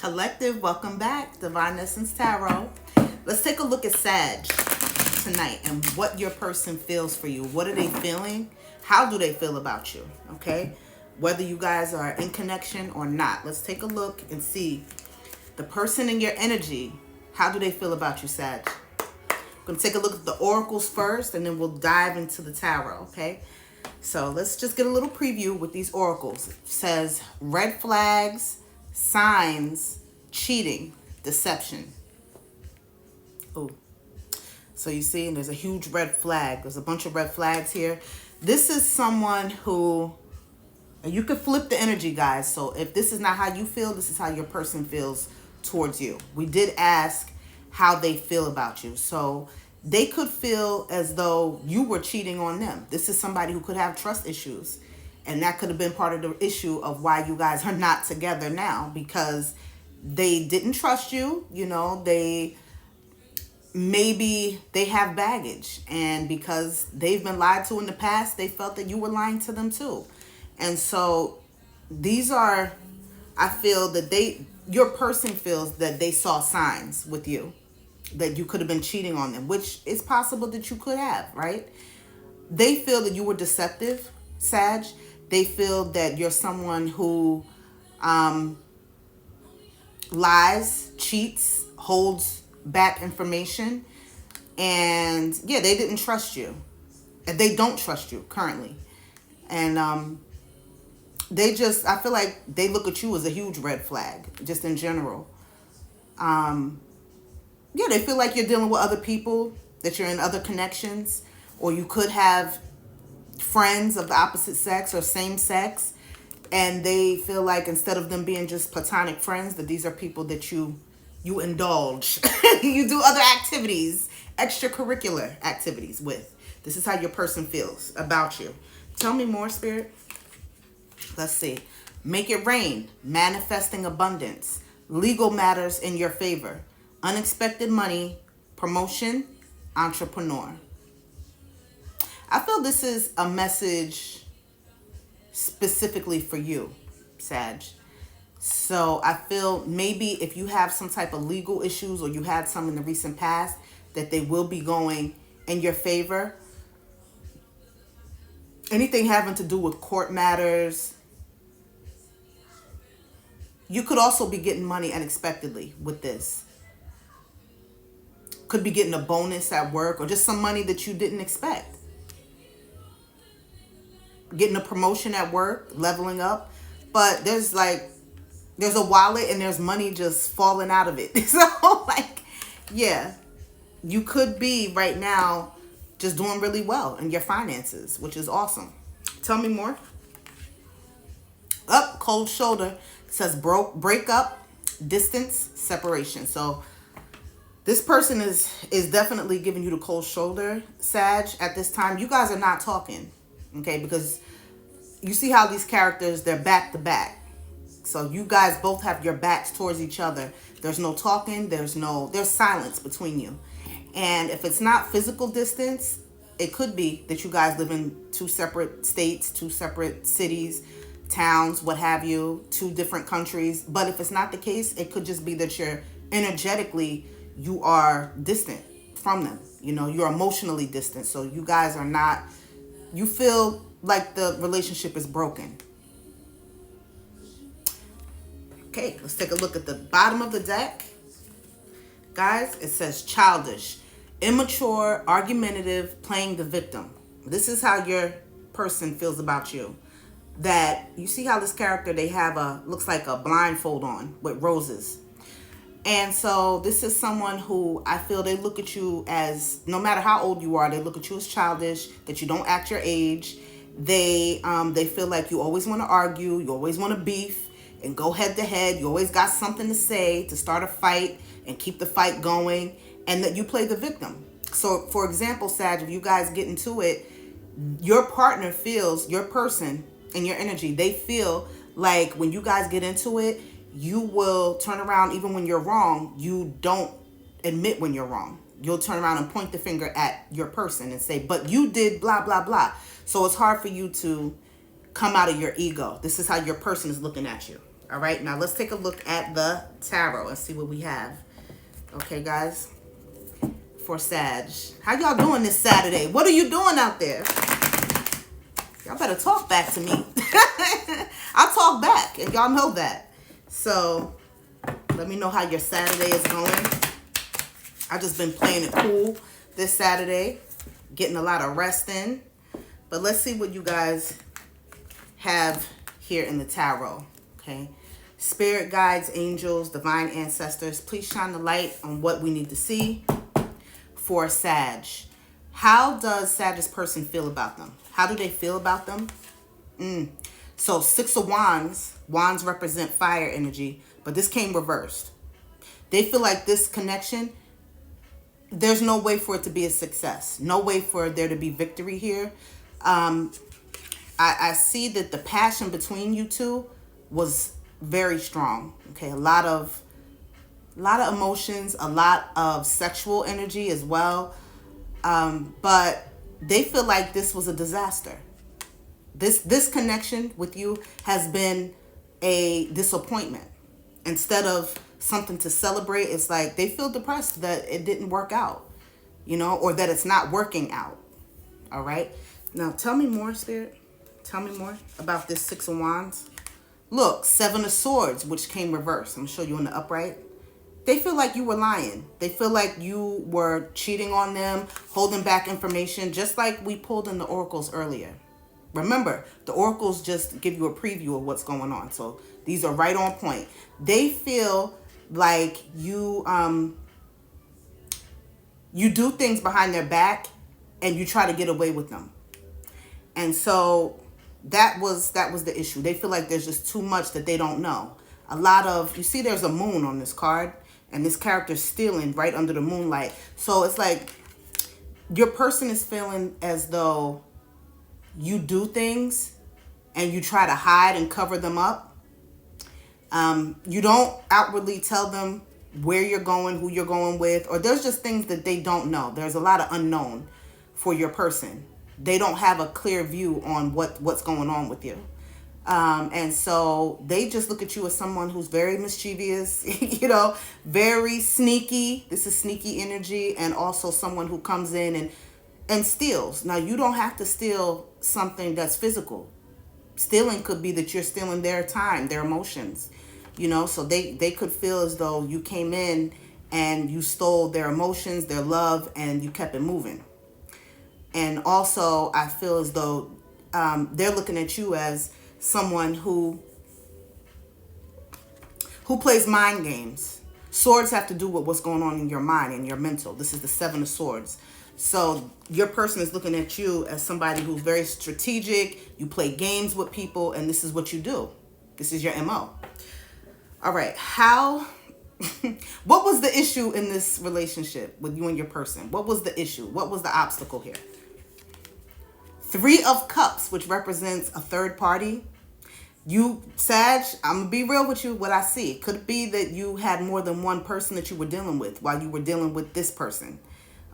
Collective, welcome back. Divine Essence Tarot. Let's take a look at Sag tonight and what your person feels for you. What are they feeling? How do they feel about you? Okay? Whether you guys are in connection or not. Let's take a look and see the person in your energy. How do they feel about you, Sag? I'm going to take a look at the oracles first and then we'll dive into the tarot, okay? So let's just get a little preview with these oracles. It says red flags, signs, cheating, deception. Oh, so you see, and there's a huge red flag. There's a bunch of red flags here. This is someone who, and you could flip the energy, guys. So if this is not how you feel, this is how your person feels towards you. We did ask how they feel about you. So they could feel as though you were cheating on them. This is somebody who could have trust issues. And that could have been part of the issue of why you guys are not together now, because they didn't trust you. You know, maybe they have baggage, and because they've been lied to in the past, they felt that you were lying to them too. And so these are, I feel that your person feels that they saw signs with you, that you could have been cheating on them, which is possible that you could have, right? They feel that you were deceptive, Sag. They feel that you're someone who lies, cheats, holds back information. And yeah, they didn't trust you. And they don't trust you currently. And I feel like they look at you as a huge red flag, just in general. Yeah, they feel like you're dealing with other people, that you're in other connections, or you could have friends of the opposite sex or same sex, and they feel like instead of them being just platonic friends, that these are people that you indulge. You do other activities, extracurricular activities with. This is how your person feels about you. Tell me more, Spirit. Let's see. Make it rain, manifesting abundance, legal matters in your favor, unexpected money, promotion, entrepreneur. I feel this is a message specifically for you, Sag. So I feel maybe if you have some type of legal issues or you had some in the recent past, that they will be going in your favor. Anything having to do with court matters. You could also be getting money unexpectedly with this. Could be getting a bonus at work or just some money that you didn't expect. Getting a promotion at work, leveling up. But there's a wallet and there's money just falling out of it. So yeah, you could be right now just doing really well in your finances, which is awesome. Tell me more. Up, cold shoulder. It says break up, distance, separation. So this person is definitely giving you the cold shoulder, Sag, at this time. You guys are not talking, okay? Because you see how these characters, they're back to back. So you guys both have your backs towards each other. There's no talking. There's silence between you. And if it's not physical distance, it could be that you guys live in two separate states, two separate cities, towns, what have you, two different countries. But if it's not the case, it could just be that you're energetically, you are distant from them. You know, you're emotionally distant. So you guys are not, you feel like the relationship is broken. Okay, let's take a look at the bottom of the deck. Guys, it says childish, immature, argumentative, playing the victim. This is how your person feels about you. That you see how this character, they have looks like a blindfold on with roses. And so this is someone who I feel they look at you as, no matter how old you are, they look at you as childish, that you don't act your age. They feel like you always want to argue, you always want to beef and go head to head. You always got something to say to start a fight and keep the fight going, and that you play the victim. So for example, Sag, if you guys get into it, your partner feels, your person and your energy, they feel like when you guys get into it, you will turn around even when you're wrong. You don't admit when you're wrong. You'll turn around and point the finger at your person and say, but you did blah, blah, blah. So it's hard for you to come out of your ego. This is how your person is looking at you. All right, now let's take a look at the tarot and see what we have. Okay, guys, for Sag. How y'all doing this Saturday? What are you doing out there? Y'all better talk back to me. I'll talk back, and y'all know that. So, let me know how your Saturday is going. I've just been playing it cool this Saturday, getting a lot of rest in. But let's see what you guys have here in the tarot, okay? Spirit guides, angels, divine ancestors, please shine the light on what we need to see for Sag. How does Sag's person feel about them? How do they feel about them? So 6 of Wands. Wands represent fire energy, but this came reversed. They feel like this connection, there's no way for it to be a success. No way for there to be victory here. I see that the passion between you two was very strong. Okay, a lot of emotions, a lot of sexual energy as well. But they feel like this was a disaster. This connection with you has been a disappointment. Instead of something to celebrate, it's like they feel depressed that it didn't work out, you know, or that it's not working out. All right. Now tell me more, Spirit. Tell me more about this 6 of Wands. Look, 7 of Swords, which came reversed. I'm going to show you in the upright. They feel like you were lying. They feel like you were cheating on them, holding back information, just like we pulled in the oracles earlier. Remember, the oracles just give you a preview of what's going on. So these are right on point. They feel like you do things behind their back and you try to get away with them. And so that was the issue. They feel like there's just too much that they don't know. A lot of, you see there's a moon on this card, and this character's stealing right under the moonlight. So it's like your person is feeling as though you do things and you try to hide and cover them up. You don't outwardly tell them where you're going, who you're going with, or there's just things that they don't know. There's a lot of unknown for your person. They don't have a clear view on what's going on with you. And so they just look at you as someone who's very mischievous, you know, very sneaky. This is sneaky energy, and also someone who comes in and steals. Now, you don't have to steal something that's physical. Stealing could be that you're stealing their time, their emotions, you know, so they could feel as though you came in and you stole their emotions, their love, and you kept it moving. And also, I feel as though they're looking at you as someone who plays mind games. Swords have to do with what's going on in your mind and your mental. This is the 7 of Swords. So your person is looking at you as somebody who's very strategic. You play games with people, and this is what you do. This is your MO. All right. What was the issue in this relationship with you and your person? What was the issue? What was the obstacle here? 3 of Cups, which represents a third party. You, Sag, I'm going to be real with you, what I see. It could be that you had more than one person that you were dealing with while you were dealing with this person.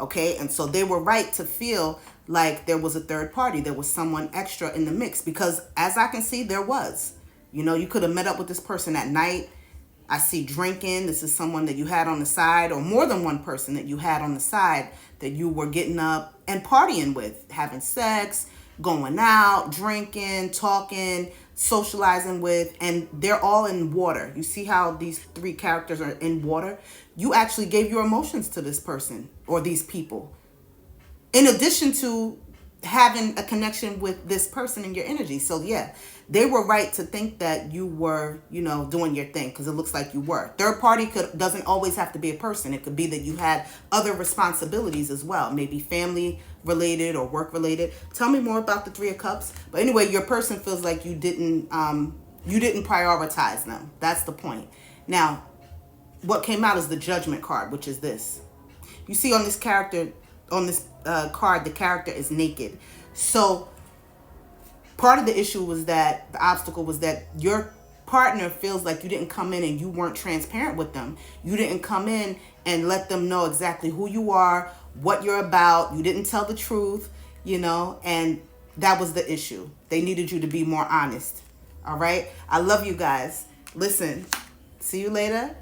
Okay? And so they were right to feel like there was a third party. There was someone extra in the mix, because as I can see, there was. You know, you could have met up with this person at night. I see drinking. This is someone that you had on the side, or more than one person that you had on the side that you were getting up and partying with, having sex, going out, drinking, talking, socializing with, and they're all in water. You see how these 3 characters are in water? You actually gave your emotions to this person or these people, in addition to having a connection with this person in your energy. So yeah, they were right to think that you were, you know, doing your thing, because it looks like you were. Third party doesn't always have to be a person. It could be that you had other responsibilities as well, maybe family related or work related. Tell me more about the 3 of Cups. But anyway, your person feels like you didn't prioritize them. That's the point. Now, what came out is the Judgment card, which is this. You see on this character, on this card, the character is naked. So part of the issue was that the obstacle was that your partner feels like you didn't come in and you weren't transparent with them. You didn't come in and let them know exactly who you are, what you're about. You didn't tell the truth, you know, and that was the issue. They needed you to be more honest. All right. I love you guys. Listen, see you later.